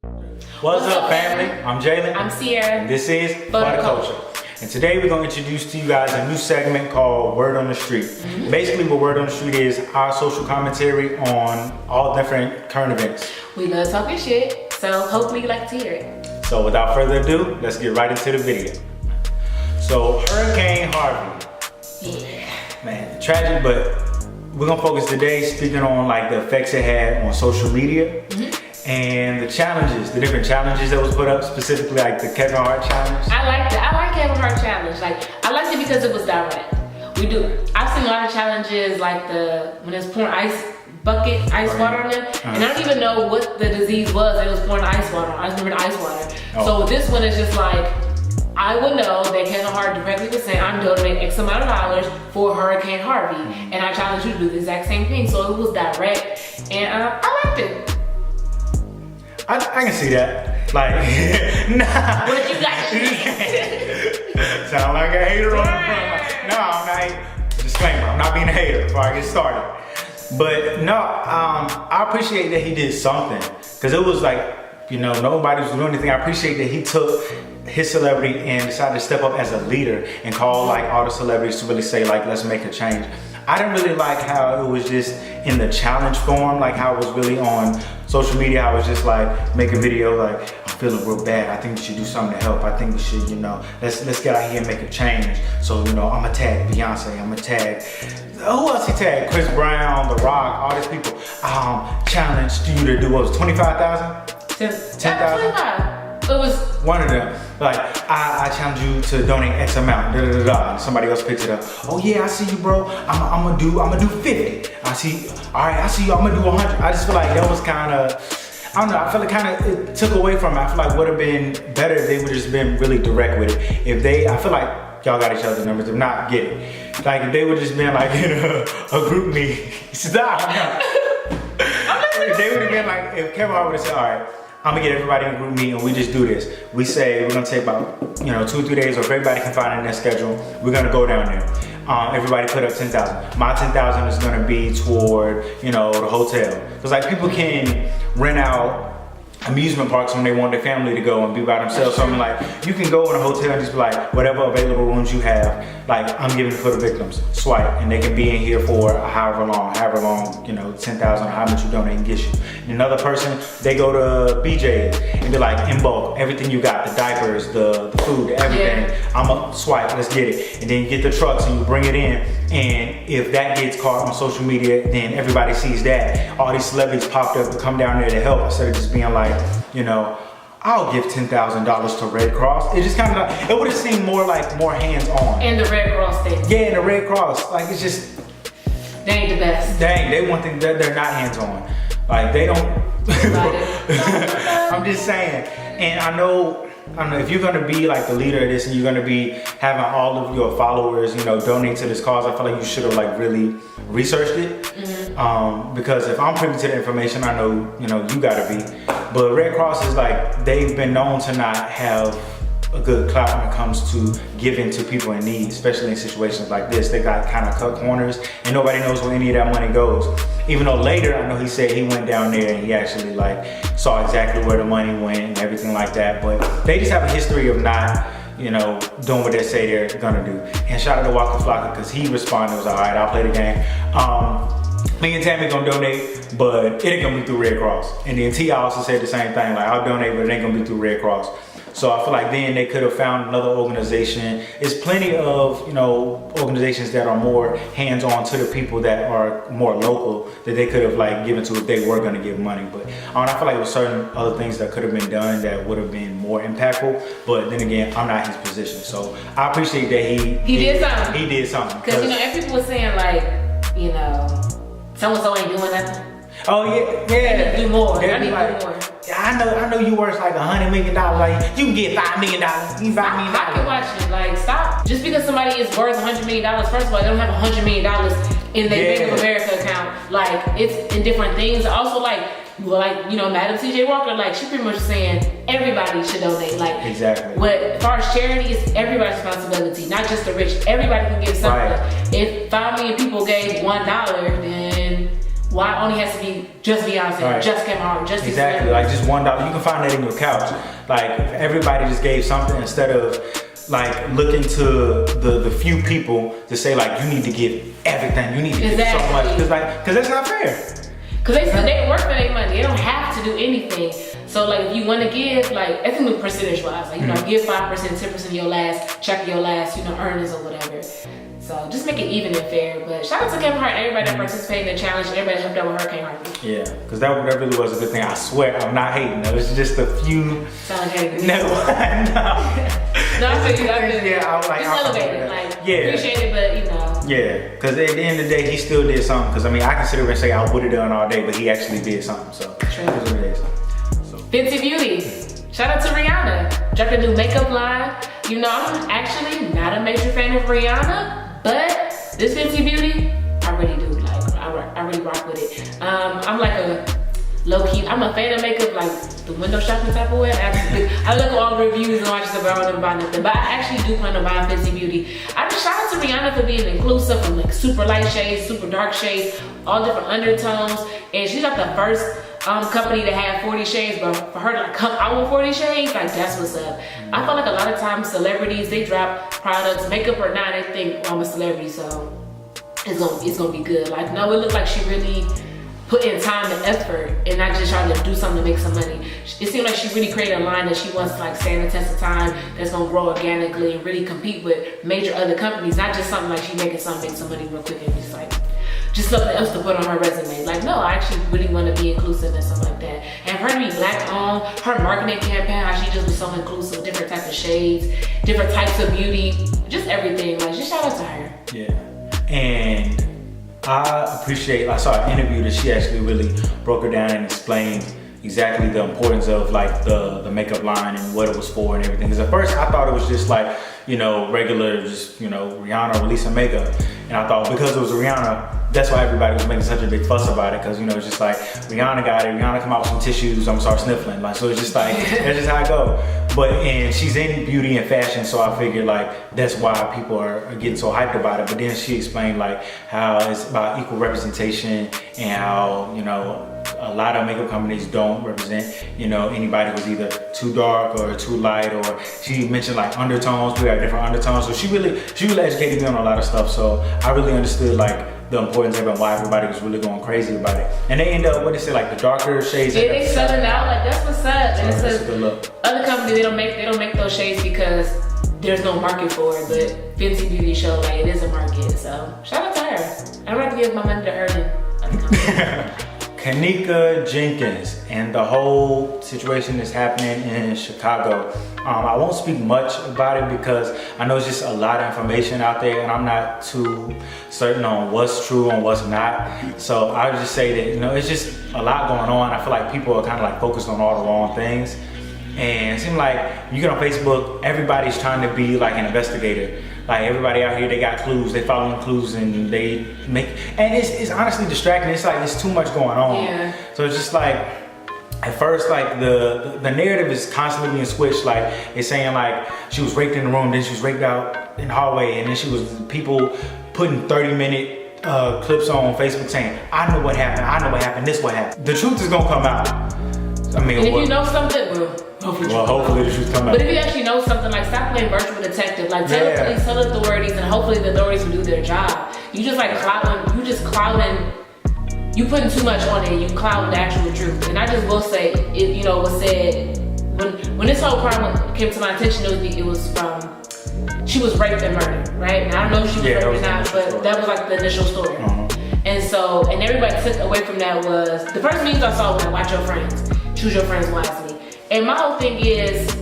What's up, family? I'm Jalen. I'm Sierra. And this is Butter Culture. And today we're going to introduce to you guys a new segment called Word on the Street. Basically what Word on the Street is our social commentary on all different current events. We love talking shit, so hopefully you like to hear it. So without further ado, let's get right into the video. So Hurricane Harvey. Yeah. Man, tragic, but we're gonna focus today speaking on like the effects it had on social media and the challenges, the different challenges that was put up, specifically like the Kevin Hart challenge. I liked it. I like Kevin Hart challenge. Like, I liked it because it was direct. I've seen a lot of challenges like when it's pouring ice water on them, and I don't even know what the disease was. It was pouring ice water. I just remember the ice water. So this one is just like, I would know that Kevin Hart directly was saying, I'm donating X amount of dollars for Hurricane Harvey, and I challenge you to do the exact same thing. So it was direct, and I liked it. I can see that. Like, nah. What you got? Sound like a hater on the front. No, I'm not. Disclaimer, I'm not being a hater before I get started. But no, I appreciate that he did something. Because it was like, you know, nobody was doing anything. I appreciate that he took his celebrity and decided to step up as a leader and call like all the celebrities to really say like, let's make a change. I didn't really like how it was just in the challenge form, like how it was really on social media. I was just like making video like, I'm feeling real bad. I think we should do something to help. I think we should, you know, let's get out here and make a change. So, you know, I'ma tag Beyonce, I'ma tag, who else he tagged? Chris Brown, The Rock, all these people. Challenged you to do what was it, 25,000? 10,000? It was one of them. Like, I challenge you to donate X amount, and somebody else picks it up. Oh yeah, I see you, bro. I'm gonna do 50. I see you, I'm gonna do 100. I just feel like that was kind of, I don't know, I feel like it took away from it. I feel like would have been better if they would just been really direct with it. I feel like y'all got each other's numbers, if not, get it. Like if they would just been like in a group meeting. Stop. If they would have been like, if Kevin Hart would have said, all right, I'm gonna get everybody in a group meeting and we just do this. We say we're gonna take about 2 or 3 days, or if everybody can find it in their schedule, we're gonna go down there. Everybody put up 10,000. My 10,000 is gonna be toward the hotel, because like people can rent out amusement parks when they want their family to go and be by themselves. So I'm like, you can go in a hotel and just be like, whatever available rooms you have, like I'm giving it for the victims. Swipe, and they can be in here for however long, 10,000, how much you donate and get you. And another person, they go to BJ and be like, in bulk, everything you got, the diapers, the food, everything. I'ma swipe, let's get it. And then you get the trucks and you bring it in. And if that gets caught on social media, then everybody sees that. All these celebrities popped up to come down there to help, instead of just being like, I'll give $10,000 to Red Cross. It just kind of, it would have seemed more hands-on. And the Red Cross thing. Yeah, and the Red Cross, like it's just, they ain't the best. They one thing that they're not hands-on. Like they don't. I'm just saying, and I know if you're gonna be like the leader of this and you're gonna be having all of your followers, donate to this cause, I feel like you should have like really researched it. Because if I'm privy to the information, I know, you gotta be. But Red Cross is like, they've been known to not have a good clout when it comes to giving to people in need, especially in situations like this. They got kind of cut corners and nobody knows where any of that money goes. Even though later, I know he said he went down there and he actually like saw exactly where the money went and everything like that. But they just have a history of not, doing what they say they're gonna do. And shout out to Waka Flocka, because he responded, was all right, I'll play the game. Me and Tammy gonna donate, but it ain't gonna be through Red Cross. And then T also said the same thing, like I'll donate, but it ain't gonna be through Red Cross. So I feel like then they could have found another organization. There's plenty of, organizations that are more hands-on to the people that are more local that they could have like given to if they were gonna give money. But I feel like there were certain other things that could have been done that would have been more impactful. But then again, I'm not in his position. So I appreciate that he did something. He did something. Because and people were saying like, so-and-so ain't doing nothing. Oh yeah. I need to do more. I need to do more. I know you worth like $100 million. Like you can get $5 million. You $5 million. Pocket watching. Like stop. Just because somebody is worth $100 million, first of all, they don't have $100 million in their Bank of America account. Like it's in different things. Also Madam CJ Walker, like she pretty much saying everybody should donate. Like exactly. But as far as charity, it's everybody's responsibility, not just the rich. Everybody can give something. Right. If 5 million people gave $1, then why it only has to be just Beyonce, Right. just Kevin Hart, just these Exactly, like just $1. You can find that in your couch. Like if everybody just gave something instead of like looking to the few people to say like you need to give everything, you need to give so much, because that's not fair. Because they work for their money, they don't have to do anything. So like if you want to give, like I think percentage wise, like you know, give 5%, 10% of your last check, your last earnings or whatever. So just make it even and fair. But shout out to Kevin Hart and everybody that participated in the challenge, everybody that helped out with Hurricane Harvey. Yeah, because that really was a good thing. I swear, I'm not hating. It was just a few. Sound like hating. No, no. I feel you. Yeah, I was like, just celebrate it, like yeah, appreciate it, but you know. Yeah, because at the end of the day, he still did something. Because I mean, I can sit here and say I would have done all day, but he actually did something. So true. That's what it is. So. Fenty Beauty. Shout out to Rihanna. Dropped a new makeup line. You know, I'm actually not a major fan of Rihanna, but this Fenty Beauty, I really do. Like, I really rock with it. I'm like a low-key, I'm a fan of makeup, like the window shopping type of way. I look at all the reviews and watch the about and buy nothing, but I actually do plan on buying Fenty Beauty. I just shout out to Rihanna for being inclusive from like super light shades, super dark shades, all different undertones, and she's like the first company to have 40 shades, but for her to like come out with 40 shades, like that's what's up. I feel like a lot of times celebrities, they drop products, makeup or not, they think, oh, I'm a celebrity, so it's gonna be good. Like, no, it looked like she really put in time and effort and not just trying to do something to make some money. It seemed like she really created a line that she wants to like stand the test of time, that's gonna grow organically and really compete with major other companies, not just something like she making something, make some money real quick and just like, just something else to put on her resume. Like, no, I actually really want to be inclusive and something like that. And for her to be black owned, her marketing campaign, how she just was so inclusive, different types of shades, different types of beauty, just everything. Like, just shout out to her. Yeah, and I appreciate, I saw an interview that she actually really broke her down and explained exactly the importance of like the makeup line and what it was for and everything. Because at first I thought it was just like, you know, regular, just, you know, Rihanna releasing makeup. And I thought because it was Rihanna, that's why everybody was making such a big fuss about it. Because, you know, it's just like, Rihanna got it, Rihanna come out with some tissues, I'm gonna start sniffling. Like, so it's just like, that's just how it go. But, and she's in beauty and fashion, so I figured like, that's why people are getting so hyped about it. But then she explained like how it's about equal representation and how, you know, a lot of makeup companies don't represent, you know, anybody who's either too dark or too light, or she mentioned like undertones, we have different undertones. So she really educated me on a lot of stuff. So I really understood like the importance of it and why everybody was really going crazy about it. And they end up, what they say, like the darker shades. Yeah, they selling out, like that's what's up. And it says good look. Other companies, they don't make those shades because there's no market for it, but Fenty Beauty show like it is a market. So shout out to her. I'd rather give my money to her than other companies. Kenneka Jenkins and the whole situation that's happening in Chicago. I won't speak much about it because I know it's just a lot of information out there and I'm not too certain on what's true and what's not. So I would just say that, you know, it's just a lot going on. I feel like people are kind of like focused on all the wrong things. And it seems like you get on Facebook, everybody's trying to be like an investigator. Like everybody out here, they got clues, they following clues and they make, and it's honestly distracting. It's like, it's too much going on. Yeah. So it's just like, at first, like the narrative is constantly being switched. Like it's saying like she was raped in the room, then she was raped out in the hallway, and then she was people putting 30-minute clips on Facebook saying, I know what happened, this what happened. The truth is gonna come out. I mean, and if you know something, hopefully the truth come out. But if you actually know something, like stop playing virtual detective. Like tell the police, tell the authorities, and hopefully the authorities will do their job. You just like clouding, you putting too much on it, you clouding the actual truth. And I just will say, it, you know, was said, when this whole crime came to my attention, it was from, she was raped and murdered, right? And I don't know if she was raped or not, but that was like the initial story. And so, and everybody took away from that was, the first news I saw was like, watch your friends, choose your friends wisely. And my whole thing is,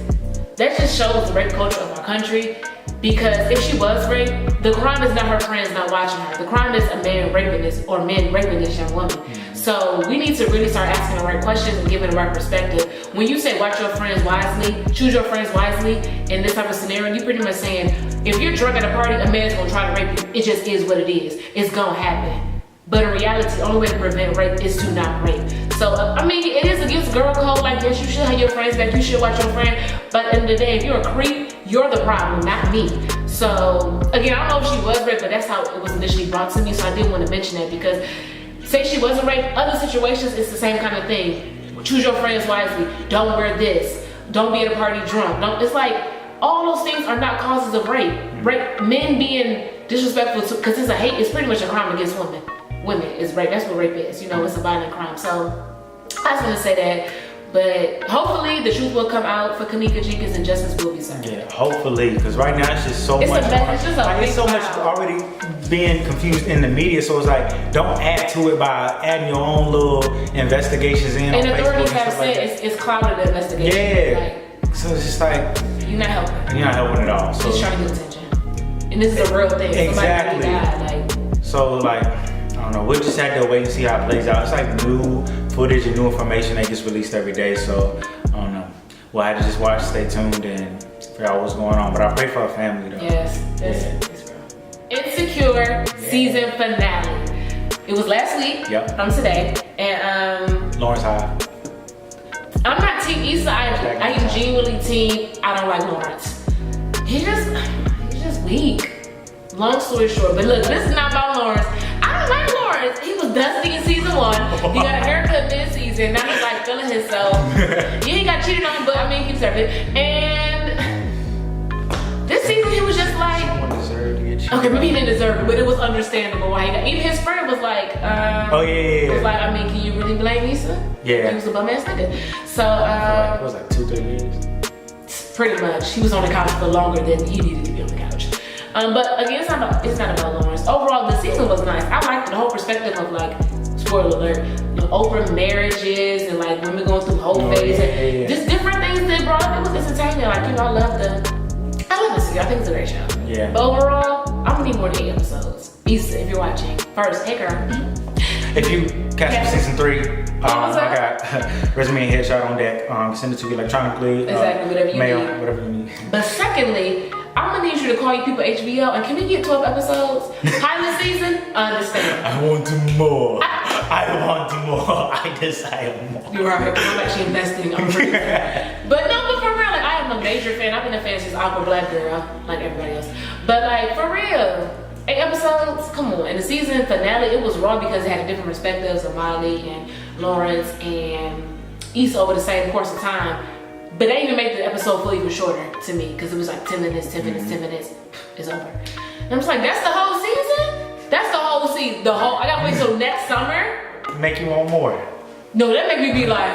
that just shows the rape culture of our country. Because if she was raped, the crime is not her friends not watching her. The crime is a man raping this, or men raping this young woman. So we need to really start asking the right questions and giving the right perspective. When you say watch your friends wisely, choose your friends wisely, in this type of scenario, you're pretty much saying, if you're drunk at a party, a man's gonna try to rape you. It just is what it is. It's gonna happen. But in reality, the only way to prevent rape is to not rape. So, I mean, it is against girl code, like yes, you should have your friends back, you should watch your friend. But at the end of the day, if you're a creep, you're the problem, not me. So, again, I don't know if she was raped, but that's how it was initially brought to me, so I did want to mention that because say she wasn't raped, other situations, it's the same kind of thing. Choose your friends wisely. Don't wear this. Don't be at a party drunk. It's like, all those things are not causes of rape. Rape, men being disrespectful, because it's pretty much a crime against women. Women is rape. That's what rape is. You know, it's a violent crime. So I was gonna say that. But hopefully the truth will come out for Kenneka Jenkins and justice will be served. Yeah, hopefully, because right now it's just so much. It's so much already being confused in the media. So it's like, don't add to it by adding your own little investigations in. And authorities have said it's clouded the investigation. Yeah. Like, so it's just like, you're not helping. You're not helping at all. So just trying to get attention. And this is a real thing. Exactly. Somebody died, so like, I don't know. We'll just have to wait and see how it plays out. It's like new footage and new information that gets released every day. So I don't know. We'll have to just watch, stay tuned, and figure out what's going on. But I pray for her family though. Yes, it's real. Insecure season finale. It was last week. Yep. From today, and Lawrence High. I'm not Team Issa. I am genuinely team. I don't like Lawrence. He's just weak. Long story short, but look, this is not about Lawrence. I don't like Lawrence. He was dusty in season 1. He got a haircut mid-season. Now he's like feeling himself. Yeah, he got cheated on, but I mean, he deserved it. And this season, he was just like, okay, maybe he didn't deserve it, but it was understandable why he got. Even his friend was like, oh yeah. Was like, I mean, can you really blame Issa? Yeah. He was a bum ass nigga. So it was like 2-3 years. Pretty much, he was on the couch for longer than he needed to be on the couch. But again, it's not about Lawrence. Overall, the season was nice. I liked the whole perspective of like, spoiler alert, open marriages and like women going through whole phase and just different things they brought up. It was entertaining. Like, I love the season. I think it's a great show. Yeah. But overall, I'm gonna need more than 8 episodes. Issa, if you're watching. First, hey girl. If you catch for season 3, I got resume and headshot on deck. Send it to you electronically. Exactly, whatever you mail, need. whatever you need. But secondly, I'm gonna need you to call you people HBO, and can we get 12 episodes? Pilot season? I understand. I want more. I want more. I desire more. You're right. I'm actually investing. I'm pretty But no, but for real, like, I am a major fan. I've been a fan since Awkward Black Girl, like everybody else. But like, for real, 8 episodes? Come on. And the season finale, it was raw because it had different perspectives of Molly and Lawrence and Issa over the same course of time. But they even made the episode feel even shorter to me because it was like 10 minutes, 10 minutes, 10 minutes, it's over. And I'm just like, that's the whole season? That's the whole season. I gotta wait till next summer. Make you want more. No, that make me be like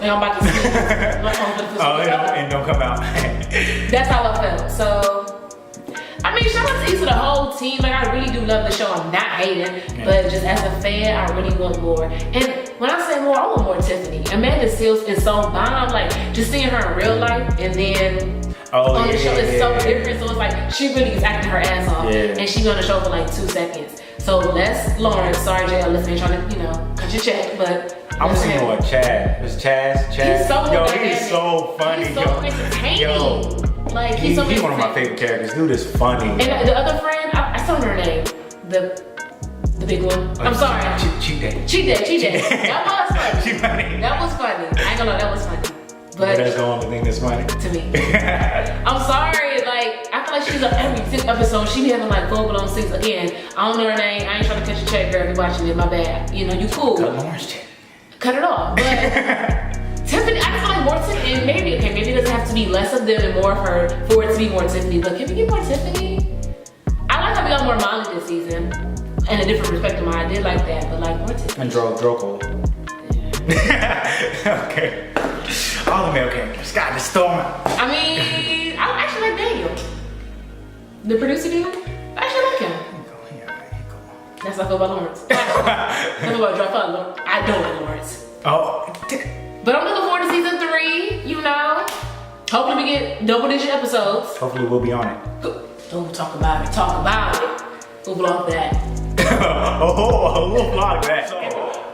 I'm about to see and don't come out. That's how I felt. So, I mean, shout out to Issa, the whole team. Like, I really do love the show. I'm not hating, but just as a fan, I really want more. And when I say more, I want more Tiffany. Amanda Seals is so bomb. Like, just seeing her in real life and then on the show is so different. So it's like she really is acting her ass off, and she be on the show for like 2 seconds. So less Lawrence. Sorry, JL, listening, trying to cut your check, but. I'm seeing more Chad. It's Chaz. He's so he's so funny. He's so entertaining. Like, he's one of my favorite characters. Dude is funny. And the other friend, I still don't know her name. The big one. I'm sorry. Cheat Day. That was funny. That was funny. I ain't gonna lie, that was funny. But that's the only thing that's funny to me. I'm sorry. Like, I feel like she's on every 5th episode. She be having like full-blown scenes. Again, I don't know her name. I ain't trying to cut your check, girl. If you're watching it, my bad. You know, you cool. Cut Lawrence check. Cut it off. But Tiffany, I feel like more Tiffany, and maybe it doesn't have to be less of them and more of her for it to be more Tiffany. But can we get more Tiffany? I like how we got more Molly this season and a different perspective. I did like that, but like more Tiffany. And Draco. Yeah. Okay. All the male characters. God, the storm. I mean, I actually like Daniel. The producer dude. I actually like him. That's how I feel about Lawrence. That's about Lawrence. I don't like Lawrence. Oh. But I'm looking forward to season 3, you know. Hopefully we get double-digit episodes. Hopefully we'll be on it. Oh, talk about it. We'll vlog that. We'll vlog that.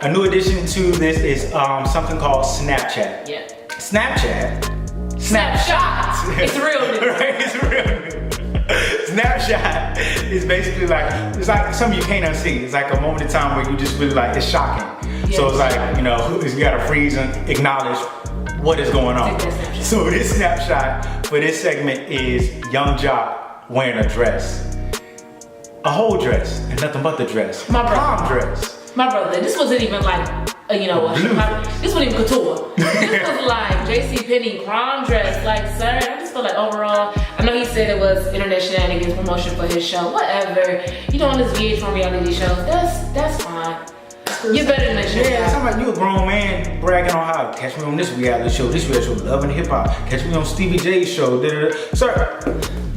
A new addition to this is something called Snapchat. Yeah. SNAPSHOT. It's real new. Right, it's real new. Snapshot is basically like, it's like something you can't unsee. It's like a moment in time where you just really like, it's shocking. Yeah, so it's like, you gotta freeze and acknowledge what is going on. So this snapshot for this segment is young jock wearing a dress. A whole dress and nothing but the dress. My prom dress. my brother, this wasn't even like, this wasn't even couture. This was like JCPenney prom dress. Like, sir, I just feel like overall, I know he said it was internet shenanigans, promotion for his show, whatever. You know, on this VH1 reality shows, that's fine. You're better than that shit. Yeah, somebody, you a grown man bragging on how catch me on this reality show, Love and Hip Hop, catch me on Stevie J's show. Sir,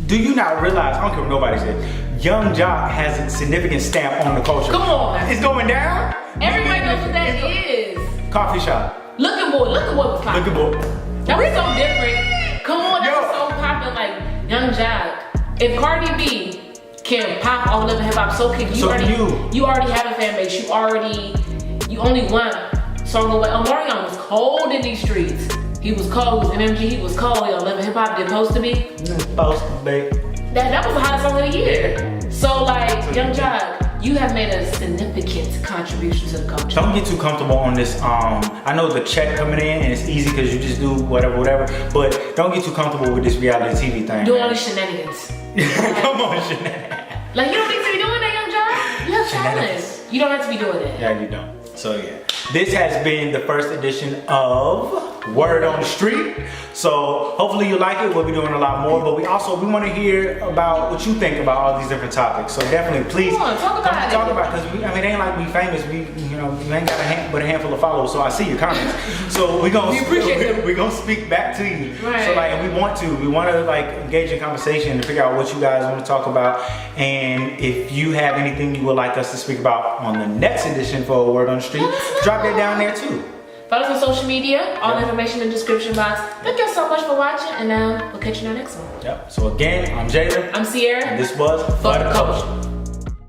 do you not realize? I don't care what nobody said. Young Jock has a significant stamp on the culture. Come on, it's going down. Everybody knows what that is. Coffee shop. Looking boy was popping. Looking boy. That was so different. Come on, that was so popping. Like Young Jock. If Cardi B can pop all Love and Hip Hop, so can you. You already have a fan base. You only one song away. Omarion was cold in these streets. He was cold. He was MMG. He was cold. Yo, Love and Hip Hop did supposed to be. Supposed to be. That was the hottest song of the year. So like, Young Jock, you have made a significant contribution to the culture. Don't get too comfortable on this. I know the check coming in and it's easy because you just do whatever. But don't get too comfortable with this reality TV thing. Doing all these shenanigans. Come on, shenanigans. Like, you don't need to be doing that, Young Jock. You have talent. You don't have to be doing that. Yeah, you don't. So yeah, this has been the first edition of Word on the Street. So hopefully you like it. We'll be doing a lot more, but we want to hear about what you think about all these different topics. So definitely, please talk about it. Because it ain't like we famous. We ain't got but a handful of followers. So I see your comments. So we're gonna speak back to you. Right. So like, we want to like engage in conversation and figure out what you guys want to talk about. And if you have anything you would like us to speak about on the next edition for Word on the Street, drop that down there too. Follow us on social media, all the information in the description box. Thank you so much for watching, and we'll catch you in the next one. Yep. So again, I'm Jalen. I'm Sierra. And this was For the Culture.